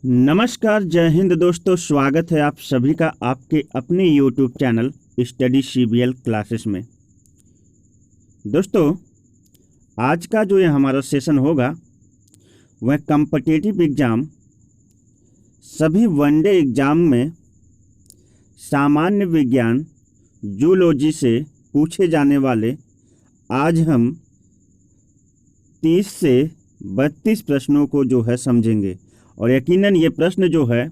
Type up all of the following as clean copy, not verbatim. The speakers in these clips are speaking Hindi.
नमस्कार, जय हिंद दोस्तों। स्वागत है आप सभी का आपके अपने YouTube channel study CBL classes में। दोस्तों, आज का जो ये हमारा सेशन होगा वह कॉम्पिटिटिव एग्ज़ाम, सभी वनडे एग्ज़ाम में सामान्य विज्ञान जूलॉजी से पूछे जाने वाले आज हम 30 से 32 प्रश्नों को जो है समझेंगे। और यकीनन ये प्रश्न जो है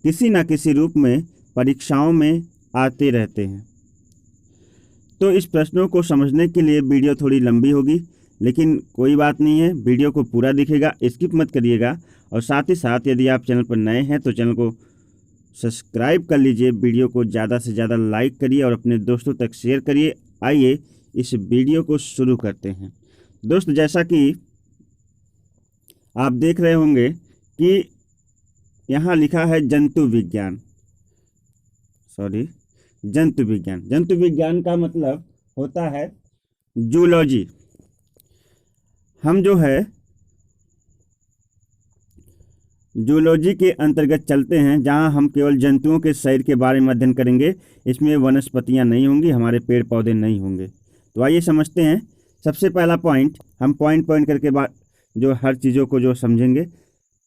किसी न किसी रूप में परीक्षाओं में आते रहते हैं। तो इस प्रश्नों को समझने के लिए वीडियो थोड़ी लंबी होगी, लेकिन कोई बात नहीं है, वीडियो को पूरा दिखेगा, स्किप मत करिएगा। और साथ ही साथ यदि आप चैनल पर नए हैं तो चैनल को सब्सक्राइब कर लीजिए, वीडियो को ज़्यादा से ज़्यादा लाइक करिए और अपने दोस्तों तक शेयर करिए। आइए इस वीडियो को शुरू करते हैं। दोस्त, जैसा कि आप देख रहे होंगे कि यहाँ लिखा है जंतु विज्ञान। जंतु विज्ञान। जंतु विज्ञान का मतलब होता है जूलॉजी। हम जो है जूलॉजी के अंतर्गत चलते हैं, जहाँ हम केवल जंतुओं के शरीर के बारे में अध्ययन करेंगे। इसमें वनस्पतियाँ नहीं होंगी, हमारे पेड़ पौधे नहीं होंगे। तो आइए समझते हैं। सबसे पहला पॉइंट, हम पॉइंट करके बाद जो हर चीज़ों को जो समझेंगे।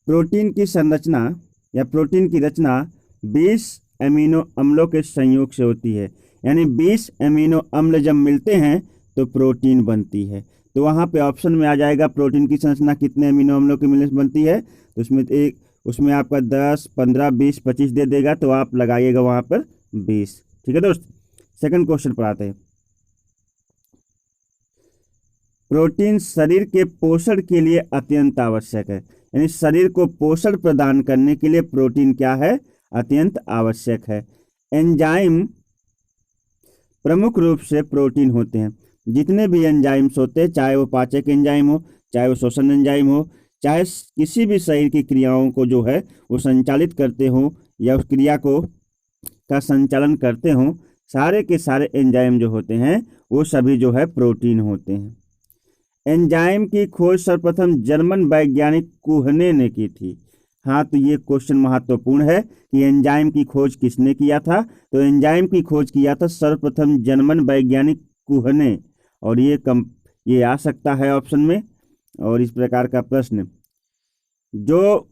प्रोटीन की संरचना या प्रोटीन की रचना 20 अमीनो अम्लों के संयोग से होती है। यानी 20 अमीनो अम्ल जब मिलते हैं तो प्रोटीन बनती है। तो वहाँ पे ऑप्शन में आ जाएगा प्रोटीन की संरचना कितने अमीनो अम्लों के मिलने से बनती है। तो उसमें आपका 10, 15, 20, 25 दे देगा, तो आप लगाइएगा वहाँ पर 20। ठीक है दोस्त। सेकंड क्वेश्चन पर आते हैं। प्रोटीन शरीर के पोषण के लिए अत्यंत आवश्यक है। यानी शरीर को पोषण प्रदान करने के लिए प्रोटीन क्या है? अत्यंत आवश्यक है। एंजाइम प्रमुख रूप से प्रोटीन होते हैं। जितने भी एंजाइम्स होते हैं, चाहे वो पाचक एंजाइम हो, चाहे वो श्वसन एंजाइम हो, चाहे किसी भी शरीर की क्रियाओं को जो है वो संचालित करते हों या उस क्रिया को का संचालन करते हों, सारे के सारे एंजाइम जो होते हैं वो सभी जो है प्रोटीन होते हैं। एंजाइम की खोज सर्वप्रथम जर्मन वैज्ञानिक कुहने ने की थी। हाँ, तो ये क्वेश्चन महत्वपूर्ण है कि एंजाइम की खोज किसने किया था। तो एंजाइम की खोज किया था सर्वप्रथम जर्मन वैज्ञानिक कुहने। और ये आ सकता है ऑप्शन में। और इस प्रकार का प्रश्न जो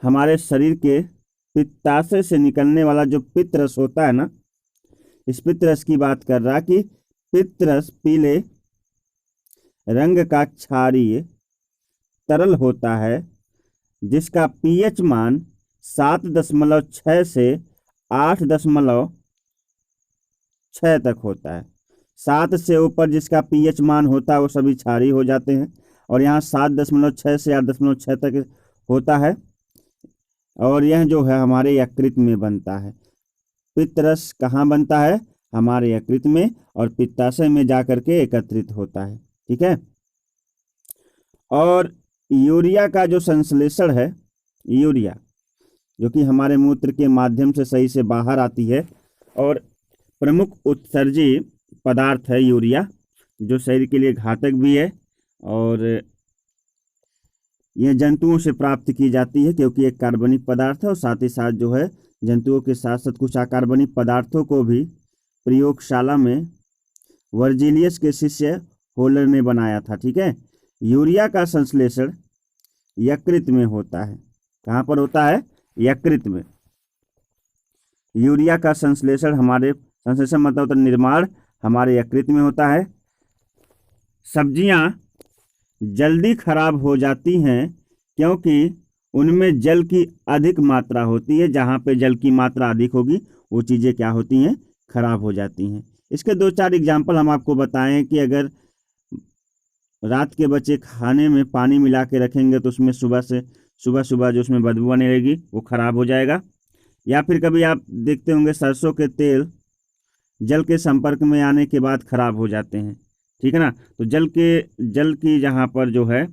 हमारे शरीर के पित्ताशय से निकलने वाला जो पित्तरस होता है ना, इस पित्तरस की बात कर रहा कि पित्तरस पीले रंग का क्षारीय तरल होता है, जिसका pH मान 7.6 से 8.6 तक होता है। 7 से ऊपर जिसका pH मान होता है वो सभी क्षारीय हो जाते हैं, और यहाँ 7.6 से 8.6 तक होता है। और यह जो है हमारे यकृत में बनता है। पित्तरस कहाँ बनता है? हमारे यकृत में, और पित्ताशय में जाकर के एकत्रित होता है। ठीक है। और यूरिया का जो संश्लेषण है, यूरिया जो कि हमारे मूत्र के माध्यम से सही से बाहर आती है, और प्रमुख उत्सर्जी पदार्थ है यूरिया, जो शरीर के लिए घातक भी है। और यह जंतुओं से प्राप्त की जाती है क्योंकि एक कार्बनिक पदार्थ है। और साथ ही साथ जो है जंतुओं के साथ साथ कुछ अकार्बनिक पदार्थों को भी प्रयोगशाला में वर्जिलियस के शिष्य होलर ने बनाया था। ठीक है। यूरिया का संश्लेषण यकृत में होता है। कहाँ पर होता है? यकृत में। यूरिया का संश्लेषण संश्लेषण मतलब होता है निर्माण, हमारे यकृत में होता है। सब्जियां जल्दी खराब हो जाती हैं क्योंकि उनमें जल की अधिक मात्रा होती है। जहाँ पे जल की मात्रा अधिक होगी वो चीज़ें क्या होती हैं? खराब हो जाती हैं। इसके 2-4 एग्जाम्पल हम आपको बताएं कि अगर रात के बच्चे खाने में पानी मिला के रखेंगे तो उसमें सुबह जो उसमें बदबू आने लगेगी, वो खराब हो जाएगा। या फिर कभी आप देखते होंगे सरसों के तेल जल के संपर्क में आने के बाद खराब हो जाते हैं। ठीक है ना। तो जल की जहाँ पर जो है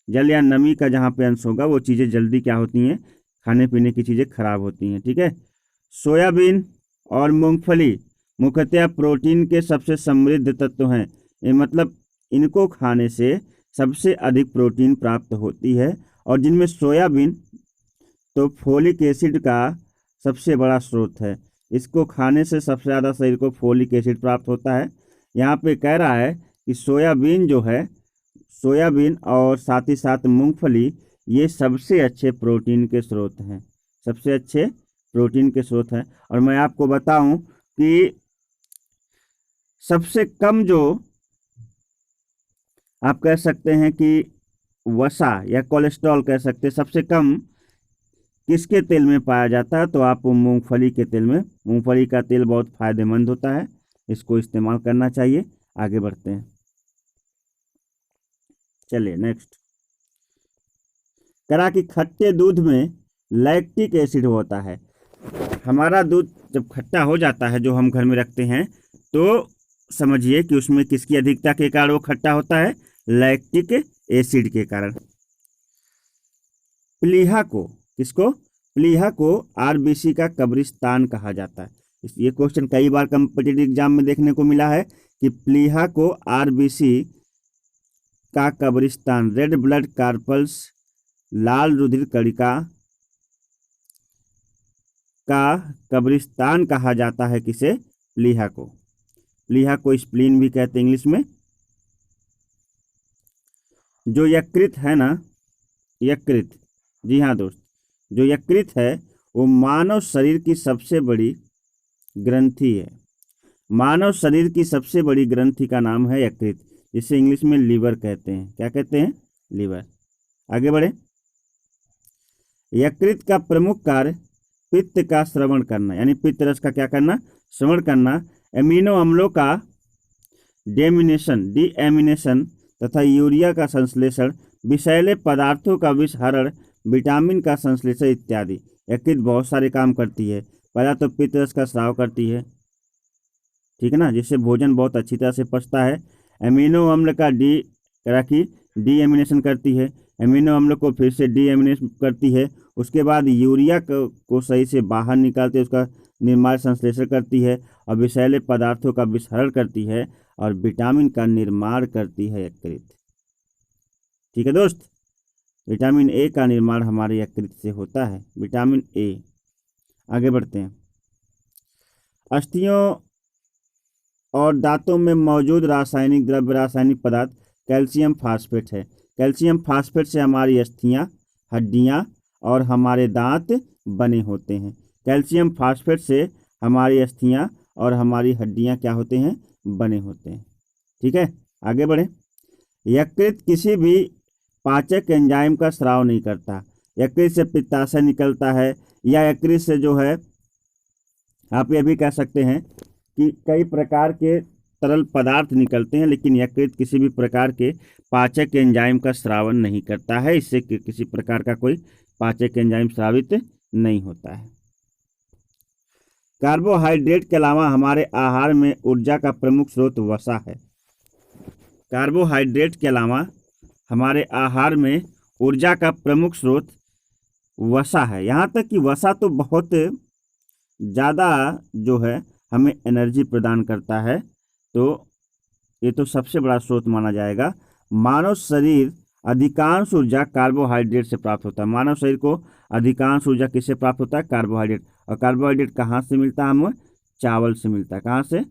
जल या नमी का जहाँ पे अंश होगा वो चीज़ें जल्दी क्या होती हैं? खाने पीने की चीज़ें खराब होती हैं। ठीक है। सोयाबीन और मूंगफली मुख्यतः प्रोटीन के सबसे समृद्ध तत्व हैं। ये मतलब इनको खाने से सबसे अधिक प्रोटीन प्राप्त होती है। और जिनमें सोयाबीन तो फोलिक एसिड का सबसे बड़ा स्रोत है। इसको खाने से सबसे ज़्यादा शरीर को फोलिक एसिड प्राप्त होता है। यहाँ पे कह रहा है कि सोयाबीन जो है, सोयाबीन और साथ ही साथ मूंगफली, ये सबसे अच्छे प्रोटीन के स्रोत हैं, सबसे अच्छे प्रोटीन के स्रोत हैं। और मैं आपको बताऊं कि सबसे कम जो आप कह सकते हैं कि वसा या कोलेस्ट्रॉल कह सकते हैं, सबसे कम किसके तेल में पाया जाता है, तो आपको मूंगफली के तेल में। मूंगफली का तेल बहुत फायदेमंद होता है, इसको इस्तेमाल करना चाहिए। आगे बढ़ते हैं, चलिए नेक्स्ट। करा कि खट्टे दूध में लैक्टिक एसिड होता है। हमारा दूध जब खट्टा हो जाता है, जो हम घर में रखते हैं, तो समझिए कि उसमें किसकी अधिकता के कारण वो खट्टा होता है, लैक्टिक एसिड के कारण। प्लीहा को, किसको, प्लीहा को आरबीसी का कब्रिस्तान कहा जाता है। ये क्वेश्चन कई बार कॉम्पिटिटिव एग्जाम में देखने को मिला है कि प्लीहा को आरबीसी का कब्रिस्तान, रेड ब्लड कार्पल्स, लाल रुधिर कणिका का कब्रिस्तान कहा जाता है किसे, प्लीहा को। प्लीहा को स्प्लीन भी कहते हैं इंग्लिश में। जो यकृत है ना, यकृत, जी हाँ दोस्त, जो यकृत है वो मानव शरीर की सबसे बड़ी ग्रंथि है। मानव शरीर की सबसे बड़ी ग्रंथि का नाम है यकृत, जिसे इंग्लिश में लीवर कहते हैं। क्या कहते हैं, लीवर। आगे बढ़े। यकृत का प्रमुख कार्य पित्त का श्रवण करना, यानी पित्त रस का क्या करना, श्रवण करना। एमिनो अम्लों का डीएमिनेशन तथा यूरिया का संश्लेषण, विषैले पदार्थों का विषहरण, विटामिन का संश्लेषण इत्यादि। यकृत बहुत सारे काम करती है। पहला तो पित्त रस का स्राव करती है, ठीक है ना, जिससे भोजन बहुत अच्छी तरह से पचता है। एमिनो अम्ल का डीएमिनेशन करती है, एमिनो अम्ल को फिर से डीएमिनेशन करती है। उसके बाद यूरिया को सही से बाहर निकालते, उसका निर्माण संश्लेषण करती है, और विषैले पदार्थों का विसरण करती है, और विटामिन का निर्माण करती है यकृत। ठीक है दोस्त, विटामिन ए का निर्माण हमारे यकृत से होता है, विटामिन ए। आगे बढ़ते हैं। अस्थियों और दांतों में मौजूद रासायनिक द्रव्य, रासायनिक पदार्थ कैल्शियम फास्फेट है। कैल्शियम फास्फेट से हमारी अस्थियां, हड्डियां और हमारे दांत बने होते हैं। कैल्शियम फास्फेट से हमारी अस्थियां और हमारी हड्डियां क्या होते हैं, बने होते हैं। ठीक है, आगे बढ़े। यकृत किसी भी पाचक एंजाइम का स्राव नहीं करता। यकृत से पित्ताशय निकलता है, या यकृत से जो है, आप ये भी कह सकते हैं कि कई प्रकार के तरल पदार्थ निकलते हैं, लेकिन यकृत किसी भी प्रकार के पाचक एंजाइम का स्रावन नहीं करता है। इससे किसी प्रकार का कोई पाचक एंजाइम स्रावित नहीं होता है। कार्बोहाइड्रेट के अलावा हमारे आहार में ऊर्जा का प्रमुख स्रोत वसा है। कार्बोहाइड्रेट के अलावा हमारे आहार में ऊर्जा का प्रमुख स्रोत वसा है। यहाँ तक कि वसा तो बहुत ज़्यादा जो है हमें एनर्जी प्रदान करता है, तो ये तो सबसे बड़ा स्रोत माना जाएगा। मानव शरीर अधिकांश ऊर्जा कार्बोहाइड्रेट से प्राप्त होता है। मानव शरीर को अधिकांश ऊर्जा किससे प्राप्त होता है, कार्बोहाइड्रेट। और कार्बोहाइड्रेट कहाँ से मिलता है, हमें चावल से मिलता है। कहाँ से,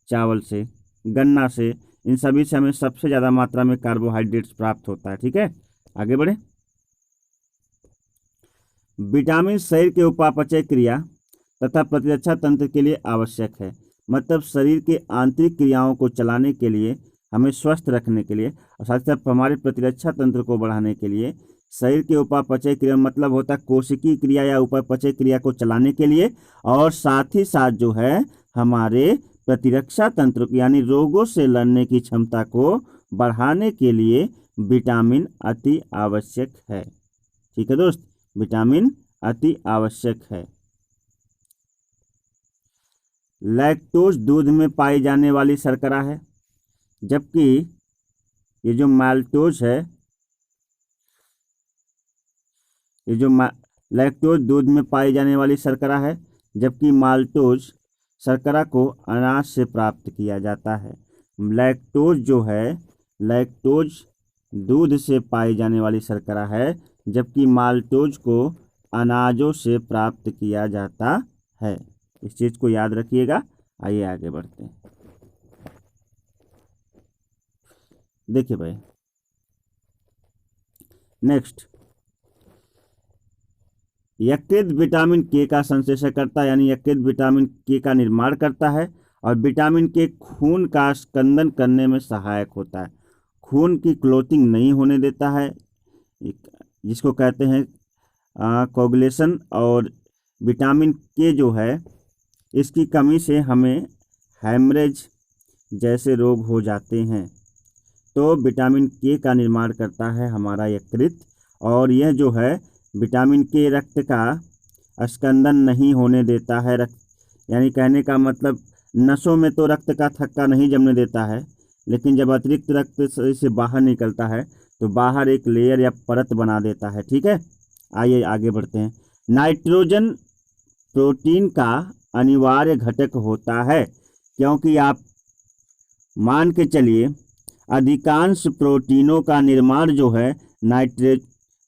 चावल से, गन्ना से, इन सभी से हमें सबसे ज़्यादा मात्रा में कार्बोहाइड्रेट्स प्राप्त होता है। ठीक है, आगे बढ़े। विटामिन शरीर के उपापचय क्रिया तथा प्रतिरक्षा तंत्र के लिए आवश्यक है। मतलब शरीर के आंतरिक क्रियाओं को चलाने के लिए, हमें स्वस्थ रखने के लिए, और साथ ही साथ हमारे प्रतिरक्षा तंत्र को बढ़ाने के लिए शरीर के उपापचय क्रिया मतलब होता है कोशिकीय क्रिया या उपापचय क्रिया को चलाने के लिए, और साथ ही साथ जो है हमारे प्रतिरक्षा तंत्र यानी रोगों से लड़ने की क्षमता को बढ़ाने के लिए विटामिन अति आवश्यक है। ठीक है दोस्त, विटामिन अति आवश्यक है। लैक्टोज दूध में पाई जाने वाली शर्करा है, जबकि ये जो माल्टोज है, ये जो लैक्टोज दूध में पाई जाने वाली शर्करा है, जबकि माल्टोज शर्करा को अनाज से प्राप्त किया जाता है। लैक्टोज जो है, लैक्टोज दूध से पाई जाने वाली शर्करा है, जबकि माल्टोज को अनाजों से प्राप्त किया जाता है। इस चीज को याद रखिएगा। आइए आगे बढ़ते हैं। देखिए भाई, नेक्स्ट, यकृत विटामिन के का संश्लेषण करता है, यानी यकृत विटामिन के का निर्माण करता है। और विटामिन के खून का स्कंदन करने में सहायक होता है, खून की क्लोटिंग नहीं होने देता है, जिसको कहते हैं कोगुलेशन। और विटामिन के जो है, इसकी कमी से हमें हेमरेज जैसे रोग हो जाते हैं। तो विटामिन के का निर्माण करता है हमारा यकृत, और यह जो है विटामिन के रक्त का स्कंदन नहीं होने देता है। यानी कहने का मतलब, नसों में तो रक्त का थक्का नहीं जमने देता है, लेकिन जब अतिरिक्त रक्त से बाहर निकलता है तो बाहर एक लेयर या परत बना देता है। ठीक है, आइए आगे बढ़ते हैं। नाइट्रोजन प्रोटीन का अनिवार्य घटक होता है, क्योंकि आप मान के चलिए अधिकांश प्रोटीनों का निर्माण जो है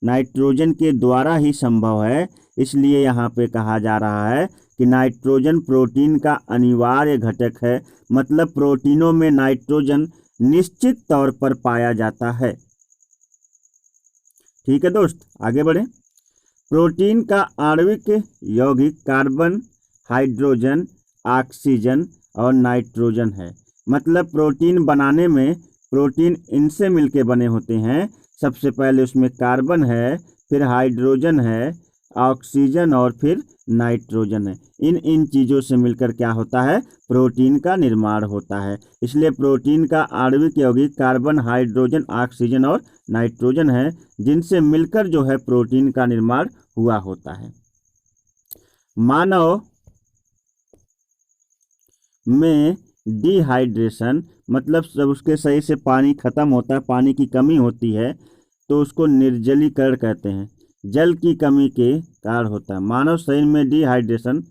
नाइट्रोजन के द्वारा ही संभव है। इसलिए यहाँ पे कहा जा रहा है कि नाइट्रोजन प्रोटीन का अनिवार्य घटक है, मतलब प्रोटीनों में नाइट्रोजन निश्चित तौर पर पाया जाता है। ठीक है दोस्त, आगे बढ़े। प्रोटीन का आणविक यौगिक कार्बन, हाइड्रोजन, ऑक्सीजन और नाइट्रोजन है। मतलब प्रोटीन बनाने में प्रोटीन इनसे मिलके बने होते हैं। सबसे पहले उसमें कार्बन है, फिर हाइड्रोजन है, ऑक्सीजन और फिर नाइट्रोजन है। इन चीज़ों से मिलकर क्या होता है, प्रोटीन का निर्माण होता है। इसलिए प्रोटीन का आणविक यौगिक कार्बन, हाइड्रोजन, ऑक्सीजन और नाइट्रोजन है, जिनसे मिलकर जो है प्रोटीन का निर्माण हुआ होता है। मानव में डिहाइड्रेशन, मतलब जब उसके सही से पानी खत्म होता है, पानी की कमी होती है, तो उसको निर्जलीकरण कहते हैं। जल की कमी के कारण होता है। मानव शरीर में डिहाइड्रेशन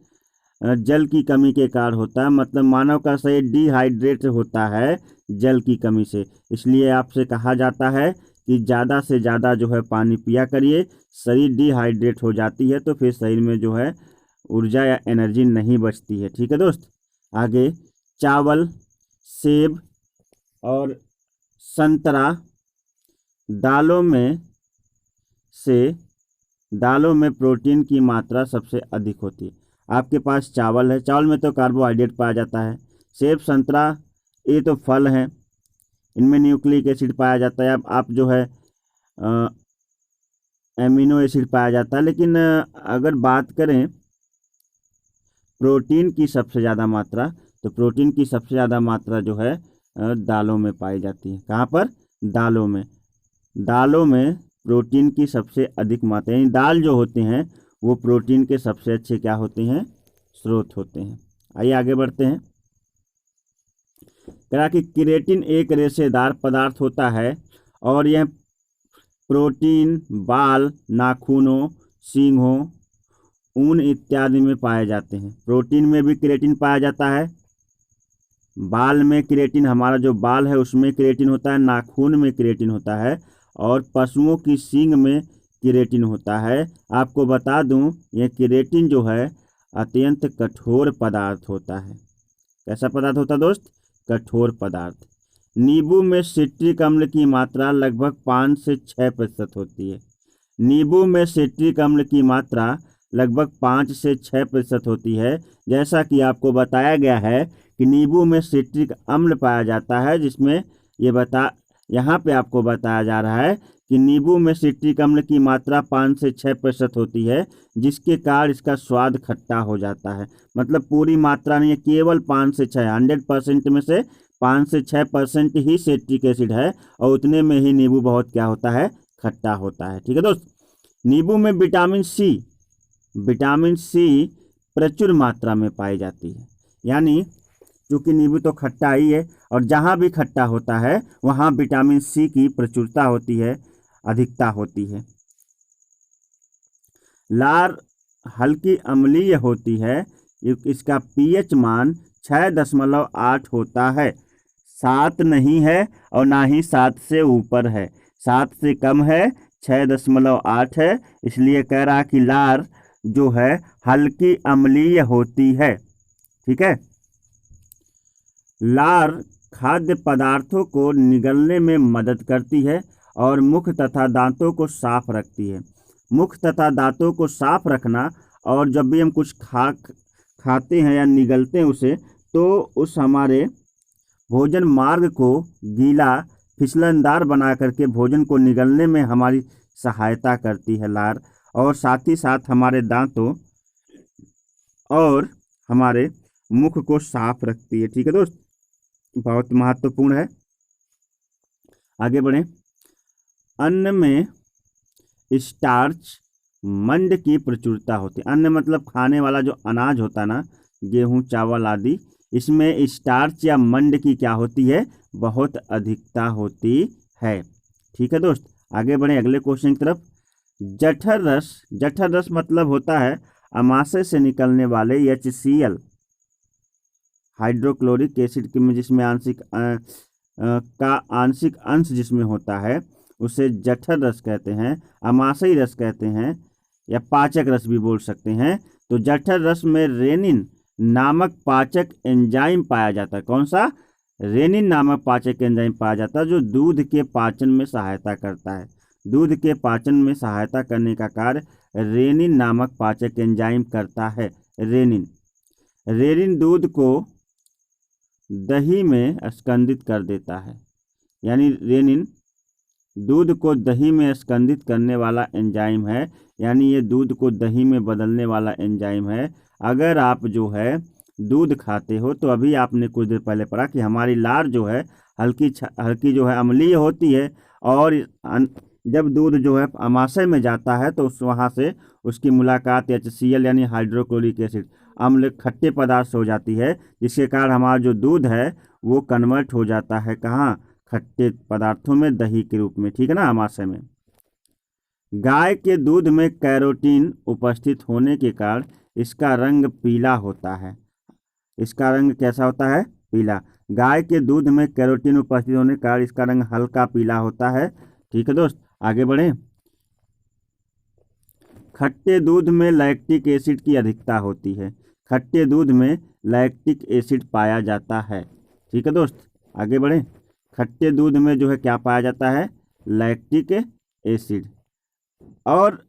जल की कमी के कारण होता है, मतलब मानव का शरीर डिहाइड्रेट होता है जल की कमी से। इसलिए आपसे कहा जाता है कि ज़्यादा से ज़्यादा जो है पानी पिया करिए। शरीर डिहाइड्रेट हो जाती है तो फिर शरीर में जो है ऊर्जा या एनर्जी नहीं बचती है। ठीक है दोस्त, आगे। चावल, सेब और संतरा दालों में प्रोटीन की मात्रा सबसे अधिक होती है। आपके पास चावल है, चावल में तो कार्बोहाइड्रेट पाया जाता है। सेब, संतरा, ये तो फल हैं, इनमें न्यूक्लिक एसिड पाया जाता है। आप जो है एमिनो एसिड पाया जाता है। लेकिन अगर बात करें प्रोटीन की सबसे ज़्यादा मात्रा, तो प्रोटीन की सबसे ज़्यादा मात्रा जो है दालों में पाई जाती है। कहाँ पर? दालों में। दालों में प्रोटीन की सबसे अधिक मात्रा, यानी दाल जो होते हैं वो प्रोटीन के सबसे अच्छे क्या होते हैं, स्रोत होते हैं। आइए आगे बढ़ते हैं। कहा कि केराटिन एक रेशेदार पदार्थ होता है और यह प्रोटीन बाल, नाखूनों, सींगों, ऊन इत्यादि में पाए जाते हैं। प्रोटीन में भी केराटिन पाया जाता है। बाल में केराटिन, हमारा जो बाल है उसमें केराटिन होता है, नाखून में केराटिन होता है और पशुओं की सींग में केराटिन होता है। आपको बता दूं, यह केराटिन जो है अत्यंत कठोर पदार्थ होता है। कैसा पदार्थ होता है दोस्त? कठोर पदार्थ। नींबू में सिट्रिक अम्ल की मात्रा लगभग 5 से 6% होती है। नींबू में सिट्रिक अम्ल की मात्रा लगभग 5 से 6% होती है। जैसा कि आपको बताया गया है कि नींबू में सिट्रिक अम्ल पाया जाता है, जिसमें यहाँ पे आपको बताया जा रहा है कि नींबू में सिट्रिक अम्ल की मात्रा 5 से 6% होती है, जिसके कारण इसका स्वाद खट्टा हो जाता है। मतलब पूरी मात्रा नहीं है, केवल 5 से 6, 100% में से 5 से 6% ही सिट्रिक एसिड है और उतने में ही नींबू बहुत क्या होता है, खट्टा होता है। ठीक है दोस्त। नींबू में विटामिन सी प्रचुर मात्रा में पाई जाती है। यानी क्योंकि नींबू तो खट्टा ही है और जहाँ भी खट्टा होता है वहाँ विटामिन सी की प्रचुरता होती है, अधिकता होती है। लार हल्की अम्लीय होती है। इसका पीएच मान 6.8 होता है। 7 नहीं है और ना ही 7 से ऊपर है। 7 से कम है, 6.8 है, इसलिए कह रहा कि लार जो है हल्की अम्लीय होती है। ठीक है। लार खाद्य पदार्थों को निगलने में मदद करती है और मुख तथा दांतों को साफ रखती है। मुख तथा दांतों को साफ रखना, और जब भी हम कुछ खाते हैं या निगलते हैं उसे, तो उस हमारे भोजन मार्ग को गीला फिसलनदार बना करके भोजन को निगलने में हमारी सहायता करती है लार, और साथ ही साथ हमारे दांतों और हमारे मुख को साफ रखती है। ठीक है दोस्त, बहुत महत्वपूर्ण है। आगे बढ़ें। अन्न में स्टार्च मंड की प्रचुरता होती है। अन्न मतलब खाने वाला जो अनाज होता है ना, गेहूं चावल आदि, इसमें स्टार्च या मंड की क्या होती है, बहुत अधिकता होती है। ठीक है दोस्त, आगे बढ़ें अगले क्वेश्चन की तरफ। जठर रस, जठर रस मतलब होता है अमाशय से निकलने वाले HCl हाइड्रोक्लोरिक एसिड की, जिसमें आंशिक अंश जिसमें होता है उसे जठर रस कहते हैं, अमाशयी रस कहते हैं, या पाचक रस भी बोल सकते हैं। तो जठर रस में रेनिन नामक पाचक एंजाइम पाया जाता है। कौन सा? रेनिन नामक पाचक एंजाइम पाया जाता है, जो दूध के पाचन में सहायता करता है। दूध के पाचन में सहायता करने का कार्य रेनिन नामक पाचक एंजाइम करता है। रेनिन दूध को दही में स्कंदित कर देता है, यानी रेनिन दूध को दही में स्कंदित करने वाला एंजाइम है, यानी ये दूध को दही में बदलने वाला एंजाइम है। अगर आप जो है दूध खाते हो, तो अभी आपने कुछ देर पहले पढ़ा कि हमारी लार जो है हल्की जो है अम्लीय होती है, और जब दूध जो है अमाशय में जाता है तो वहाँ से उसकी मुलाकात HCl यानी हाइड्रोक्लोरिक एसिड अम्ल खट्टे पदार्थ से हो जाती है, जिसके कारण हमारा जो दूध है वो कन्वर्ट हो जाता है कहाँ? खट्टे पदार्थों में, दही के रूप में। ठीक है ना, अमाशय में। गाय के दूध में कैरोटीन उपस्थित होने के कारण इसका रंग पीला होता है। इसका रंग कैसा होता है? पीला। गाय के दूध में कैरोटीन उपस्थित होने के कारण इसका रंग हल्का पीला होता है। ठीक है दोस्त, आगे बढ़ें। खट्टे दूध में लैक्टिक एसिड की अधिकता होती है। खट्टे दूध में लैक्टिक एसिड पाया जाता है। ठीक है दोस्त, आगे बढ़ें। खट्टे दूध में जो है क्या पाया जाता है? Lactic acid. और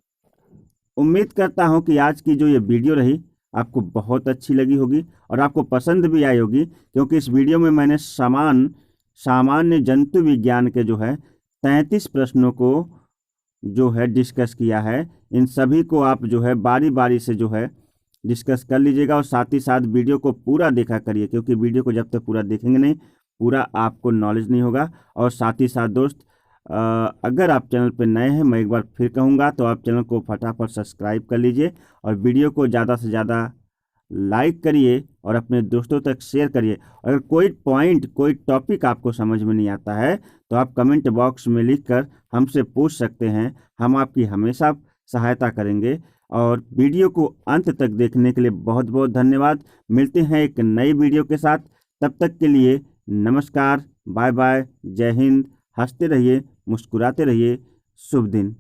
उम्मीद करता हूं कि आज की जो ये वीडियो रही आपको बहुत अच्छी लगी होगी और आपको पसंद भी आई होगी, क्योंकि इस वीडियो में मैंने सामान्य जंतु विज्ञान के जो है 33 प्रश्नों को जो है डिस्कस किया है। इन सभी को आप जो है बारी बारी से जो है डिस्कस कर लीजिएगा, और साथ ही साथ वीडियो को पूरा देखा करिए, क्योंकि वीडियो को जब तक पूरा देखेंगे नहीं, पूरा आपको नॉलेज नहीं होगा। और साथ ही साथ दोस्त, अगर आप चैनल पर नए हैं, मैं एक बार फिर कहूँगा, तो आप चैनल को फटाफट सब्सक्राइब कर लीजिए और वीडियो को ज़्यादा से ज़्यादा लाइक करिए और अपने दोस्तों तक शेयर करिए। अगर कोई पॉइंट, कोई टॉपिक आपको समझ में नहीं आता है, तो आप कमेंट बॉक्स में लिखकर हमसे पूछ सकते हैं। हम आपकी हमेशा सहायता करेंगे। और वीडियो को अंत तक देखने के लिए बहुत बहुत धन्यवाद। मिलते हैं एक नई वीडियो के साथ, तब तक के लिए नमस्कार, बाय बाय, जय हिंद। हंसते रहिए, मुस्कुराते रहिए। शुभ दिन।